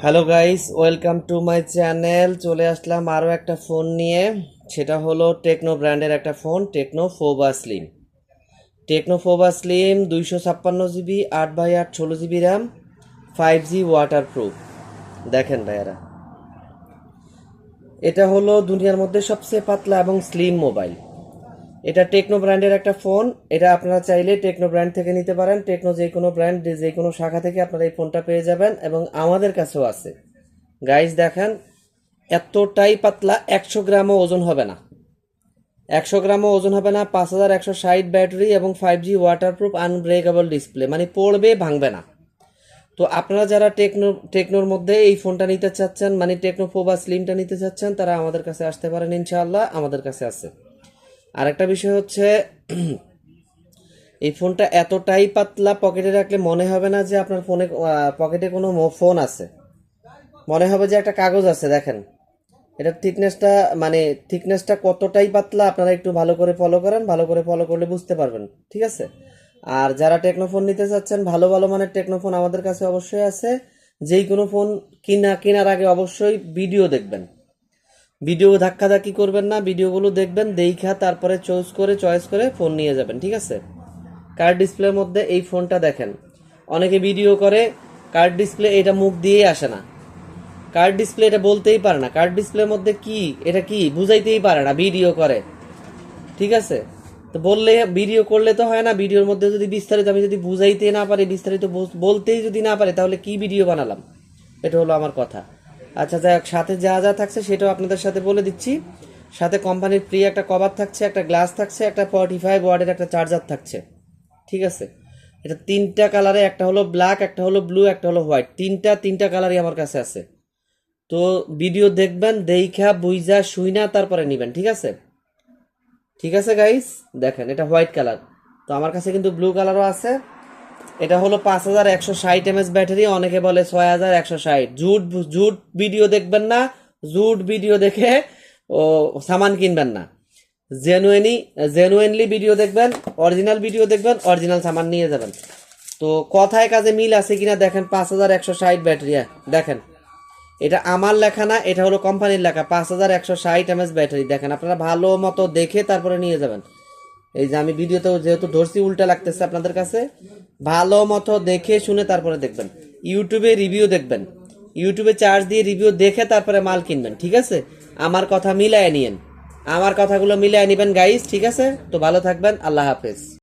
Hello guys, welcome to my channel. চলে আসলাম আরও একটা ফোন নিয়ে। সেটা হলো টেকনো ব্র্যান্ডের একটা phone, Tecno Pova slim. Tecno Pova slim 256 GB, 8x8 16 GB RAM, 5G water proof. দেখেন ভাইয়ারা, এটা হলো দুনিয়ার মধ্যে সবচেয়ে পাতলা এবং স্লিম মোবাইল। এটা টেকনো ব্র্যান্ডের একটা ফোন। এটা আপনারা চাইলে টেকনো ব্র্যান্ড থেকে নিতে পারেন। টেকনো যে কোনো ব্র্যান্ড, যে কোনো শাখা থেকে আপনারা এই ফোনটা পেয়ে যাবেন এবং আমাদের কাছেও আছে। গাইস দেখেন, এতটাই পাতলা, 100 গ্রামও ওজন হবে না। 100 গ্রামও ওজন হবে না। 5160 ব্যাটারি এবং 5G ওয়াটারপ্রুফ আনব্রেকেবল ডিসপ্লে, মানে পড়বে ভাঙবে না। তো আপনারা যারা টেকনোর মধ্যে এই ফোনটা নিতে চাচ্ছেন, মানে টেকনো ফোবা স্লিমটা নিতে চাচ্ছেন, তারা আমাদের কাছে আসতে পারেন, ইনশাআল্লাহ আমাদের কাছে আছে। আরেকটা বিষয় হচ্ছে, এই ফোনটা এতটাই পাতলা, পকেটে রাখলে মনে হবে না যে আপনার ফোনে পকেটে কোনো ফোন আছে, মনে হবে যে একটা কাগজ আছে। দেখেন এটার থিকনেসটা, মানে থিকনেসটা কতটাই পাতলা, আপনারা একটু ভালো করে ফলো করেন। ভালো করে ফলো করলে বুঝতে পারবেন, ঠিক আছে? আর যারা টেকনোফোন নিতে চাচ্ছেন, ভালো ভালো মানের টেকনোফোন আমাদের কাছে অবশ্যই আছে। যেই কোনো ফোন কেনার আগে অবশ্যই ভিডিও দেখবেন। ভিডিও ধাক্কাধাক্কি করবেন না, ভিডিওগুলো দেখবেন, দেখা তারপরে চয়েস করে ফোন নিয়ে যাবেন, ঠিক আছে? কার্ড ডিসপ্লের মধ্যে এই ফোনটা দেখেন, অনেকে ভিডিও করে কার্ড ডিসপ্লে, এটা মুখ দিয়েই আসে না। কার্ড ডিসপ্লে এটা বলতেই পারে না, কার্ড ডিসপ্লের মধ্যে কি এটা কি বুঝাইতেই পারে না, ভিডিও করে, ঠিক আছে? তো বললে, ভিডিও করলে তো হয় না। ভিডিওর মধ্যে যদি বিস্তারিত আমি যদি বুঝাইতে না পারি, বিস্তারিত বলতেই যদি না পারি, তাহলে কি ভিডিও বানালাম? এটা হলো আমার কথা। আচ্ছা যাই হোক, সাথে যা যা থাকছে সেটাও আপনাদের সাথে বলে দিচ্ছি। সাথে কোম্পানির ফ্রি একটা কভার থাকছে, একটা গ্লাস থাকছে, একটা 45 ওয়াটের একটা চার্জার থাকছে, ঠিক আছে? এটা তিনটা কালারে, একটা হলো ব্ল্যাক, একটা হলো ব্লু, একটা হলো হোয়াইট। তিনটা কালারই আমার কাছে আছে। তো ভিডিও দেখবেন, দেইখা বুইজা শুইনা তারপরে নিবেন, ঠিক আছে? ঠিক আছে গাইস, দেখেন এটা হোয়াইট কালার। তো আমার কাছে কিন্তু ব্লু কালারও আছে। এটা হলো 5160 mAh ব্যাটারি। অনেকে বলে 6160। জুট জুট ভিডিও দেখবেন না, জুট ভিডিও দেখে ও সামান কিনবেন না। জেনুইনলি ভিডিও দেখবেন, অরিজিনাল ভিডিও দেখবেন, অরিজিনাল সামান নিয়ে যাবেন। তো কথায় কাজে মিল আছে কিনা দেখেন। 5160 ব্যাটারি, দেখেন এটা আমার লেখা না, এটা হলো কোম্পানির লেখা। 5160 mAh ব্যাটারি। দেখেন আপনারা ভালো মতো দেখে তারপরে নিয়ে যাবেন। এই যে আমি ভিডিওতেও যেহেতু ধরছি, উল্টা লাগতেছে আপনাদের কাছে, ভালো মতো দেখে শুনে তারপরে দেখবেন। ইউটিউবে রিভিউ দেখবেন, ইউটিউবে চার্জ দিয়ে রিভিউ দেখে তারপরে মাল কিনবেন, ঠিক আছে? আমার কথা মিলায় নিয়েন, আমার কথাগুলো মিলায় নিবেন গাইস, ঠিক আছে? তো ভালো থাকবেন, আল্লাহ হাফেজ।